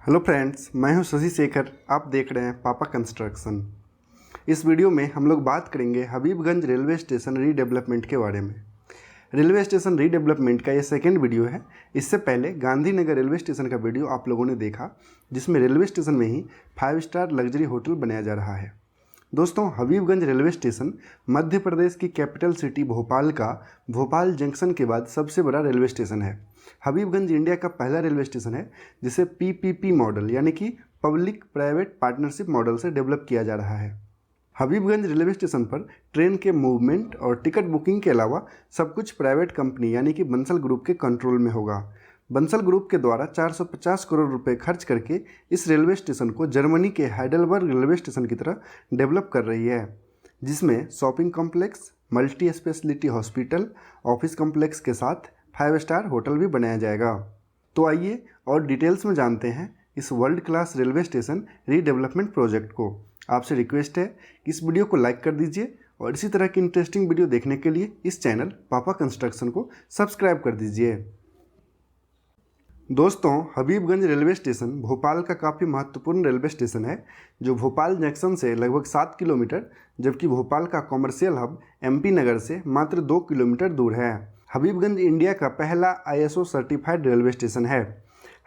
Hello friends, मैं हूं शशि शेखर। आप देख रहे हैं पापा कंस्ट्रक्शन। इस वीडियो में हम लोग बात करेंगे हबीबगंज रेलवे स्टेशन रीडेवलपमेंट के बारे में। रेलवे स्टेशन रीडेवलपमेंट का ये सेकंड वीडियो है। इससे पहले गांधीनगर रेलवे स्टेशन का वीडियो आप लोगों ने देखा, जिसमें रेलवे स्टेशन में ही 5 स्टार लग्जरी होटल बनाया जा रहा है। दोस्तों, हबीबगंज रेलवे स्टेशन मध्य प्रदेश की कैपिटल सिटी भोपाल का भोपाल जंक्शन के बाद सबसे बड़ा रेलवे स्टेशन है। हबीबगंज इंडिया का पहला रेलवे स्टेशन है जिसे पीपीपी मॉडल यानी कि पब्लिक प्राइवेट पार्टनरशिप मॉडल से डेवलप किया जा रहा है। हबीबगंज रेलवे स्टेशन पर ट्रेन के मूवमेंट और टिकट बुकिंग के अलावा सब कुछ प्राइवेट कंपनी यानी कि बंसल ग्रुप के कंट्रोल में होगा। बंसल ग्रुप के द्वारा 450 करोड़ रुपए खर्च करके इस रेलवे स्टेशन को जर्मनी के हाइडेलबर्ग रेलवे स्टेशन की तरह डेवलप कर रही है, जिसमें shopping complex, multi speciality hospital, office complex के साथ 5 स्टार होटल भी बनाया जाएगा। तो आइए और डिटेल्स में जानते हैं इस world class railway station redevelopment project को। आपसे रिक्वेस्ट है कि इस वीडियो को लाइक कर दीजिए और इसी तरह की इंटरेस्टिंग वीडियो देखने के लिए इस चैनल पापा कंस्ट्रक्शन को सब्सक्राइब कर दीजिए। दोस्तों, हबीबगंज रेलवे स्टेशन भोपाल का काफ़ी महत्वपूर्ण रेलवे स्टेशन है, जो भोपाल जंक्शन से लगभग 7 किलोमीटर, जबकि भोपाल का कॉमर्शियल हब एमपी नगर से मात्र 2 किलोमीटर दूर है। हबीबगंज इंडिया का पहला आईएसओ सर्टिफाइड रेलवे स्टेशन है।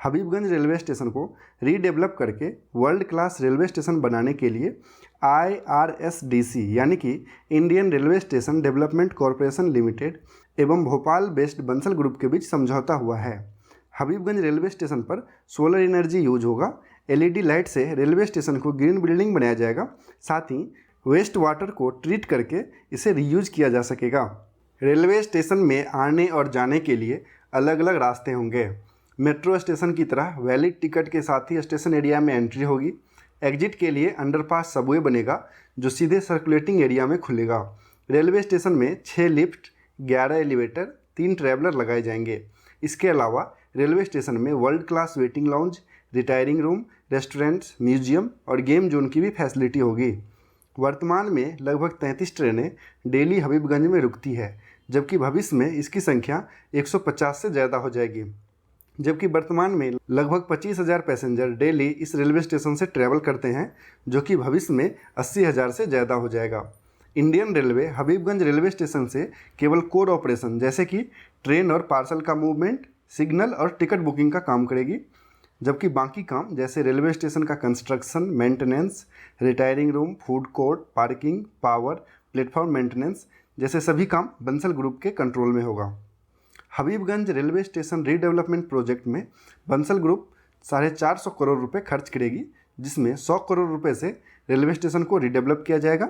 हबीबगंज रेलवे स्टेशन को रीडेवलप करके वर्ल्ड क्लास रेलवे स्टेशन बनाने के लिए IRSDC यानी कि Indian railway station development corporation limited एवं भोपाल बेस्ड बंसल ग्रुप के बीच समझौता हुआ है। हबीबगंज रेलवे स्टेशन पर सोलर एनर्जी यूज होगा। LED लाइट से रेलवे स्टेशन को ग्रीन बिल्डिंग बनाया जाएगा। साथ ही वेस्ट वाटर को ट्रीट करके इसे रीयूज किया जा सकेगा। रेलवे स्टेशन में आने और जाने के लिए अलग अलग रास्ते होंगे। मेट्रो स्टेशन की तरह वैलिड टिकट के साथ ही स्टेशन एरिया में एंट्री होगी। एग्जिट के लिए अंडरपास सबवे बनेगा जो सीधे सर्कुलेटिंग एरिया में खुलेगा। रेलवे स्टेशन में 6 लिफ्ट, 11 एलिवेटर, 3 ट्रैवलर लगाए जाएंगे। इसके अलावा रेलवे स्टेशन में world class waiting lounge, retiring room, restaurants, museum और गेम जोन की भी फैसिलिटी होगी। वर्तमान में लगभग 33 ट्रेनें डेली हबीबगंज में रुकती है, जबकि भविष्य में इसकी संख्या 150 से ज़्यादा हो जाएगी। जबकि वर्तमान में लगभग 25,000 पैसेंजर डेली इस रेलवे स्टेशन से ट्रैवल करते हैं, जो कि भविष्य में 80,000 से ज़्यादा हो जाएगा। Indian railway Habibganj railway station से केवल कोर ऑपरेशन जैसे कि ट्रेन और पार्सल का मूवमेंट, सिग्नल और टिकट बुकिंग का काम करेगी, जबकि बाकी काम जैसे रेलवे स्टेशन का construction, maintenance, retiring room, food court, parking, power, platform maintenance जैसे सभी काम बंसल ग्रुप के कंट्रोल में होगा। Habibganj railway station redevelopment project में बंसल ग्रुप 450 करोड़ रुपए खर्च करेगी, जिसमें 100 करोड़ रुपए से रेलवे स्टेशन को रीडेवलप किया जाएगा,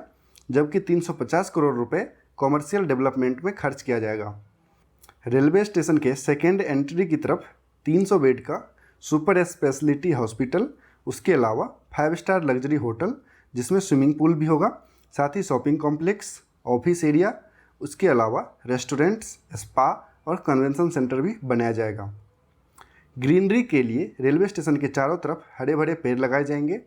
जबकि 350 करोड़ रुपए कॉमर्शियल डेवलपमेंट में खर्च किया जाएगा। रेलवे स्टेशन के सेकेंड एंट्री की तरफ 300 बेड का सुपर स्पेशलिटी हॉस्पिटल, उसके अलावा 5 स्टार लग्जरी होटल जिसमें स्विमिंग पूल भी होगा, साथ ही शॉपिंग कॉम्प्लेक्स, ऑफिस एरिया, उसके अलावा रेस्टोरेंट्स, स्पा और कन्वेंशन सेंटर भी बनाया जाएगा। ग्रीनरी के लिए रेलवे स्टेशन के चारों तरफ हरे भरे पेड़ लगाए जाएंगे।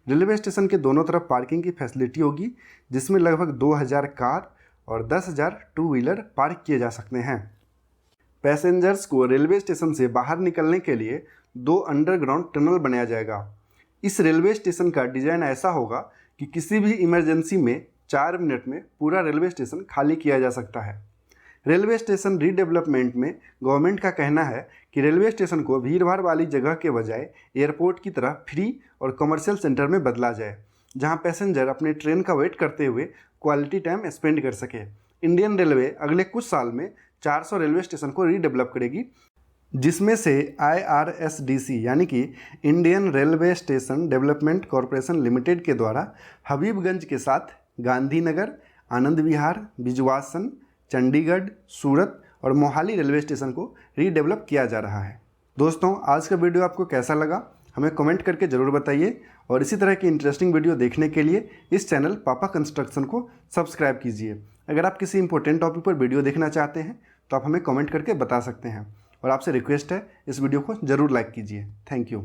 रेलवे स्टेशन के दोनों तरफ पार्किंग की फैसिलिटी होगी, जिसमें लगभग 2000 कार और 10,000 टू व्हीलर पार्क किए जा सकते हैं। पैसेंजर्स को रेलवे स्टेशन से बाहर निकलने के लिए 2 अंडरग्राउंड टनल बनाया जाएगा। इस रेलवे स्टेशन का डिज़ाइन ऐसा होगा कि किसी भी इमरजेंसी में 4 मिनट में पूरा रेलवे स्टेशन खाली किया जा सकता है। रेलवे स्टेशन रीडेवलपमेंट में गवर्नमेंट का कहना है कि रेलवे स्टेशन को भीड़भाड़ वाली जगह के बजाय एयरपोर्ट की तरह फ्री और कमर्शियल सेंटर में बदला जाए, जहां पैसेंजर अपने ट्रेन का वेट करते हुए क्वालिटी टाइम स्पेंड कर सके। इंडियन रेलवे अगले कुछ साल में 400 रेलवे स्टेशन को रीडेवलप करेगी, जिसमें से IRSDC यानी कि Indian railway station development corporation limited के द्वारा हबीबगंज के साथ गांधीनगर, आनंद विहार, बिजवासन, चंडीगढ़, सूरत और मोहाली रेलवे स्टेशन को रीडेवलप किया जा रहा है। दोस्तों, आज का वीडियो आपको कैसा लगा हमें कमेंट करके ज़रूर बताइए और इसी तरह की इंटरेस्टिंग वीडियो देखने के लिए इस चैनल पापा कंस्ट्रक्शन को सब्सक्राइब कीजिए। अगर आप किसी इंपॉर्टेंट टॉपिक पर वीडियो देखना चाहते हैं तो आप हमें कमेंट करके बता सकते हैं और आपसे रिक्वेस्ट है इस वीडियो को ज़रूर लाइक कीजिए। Thank you.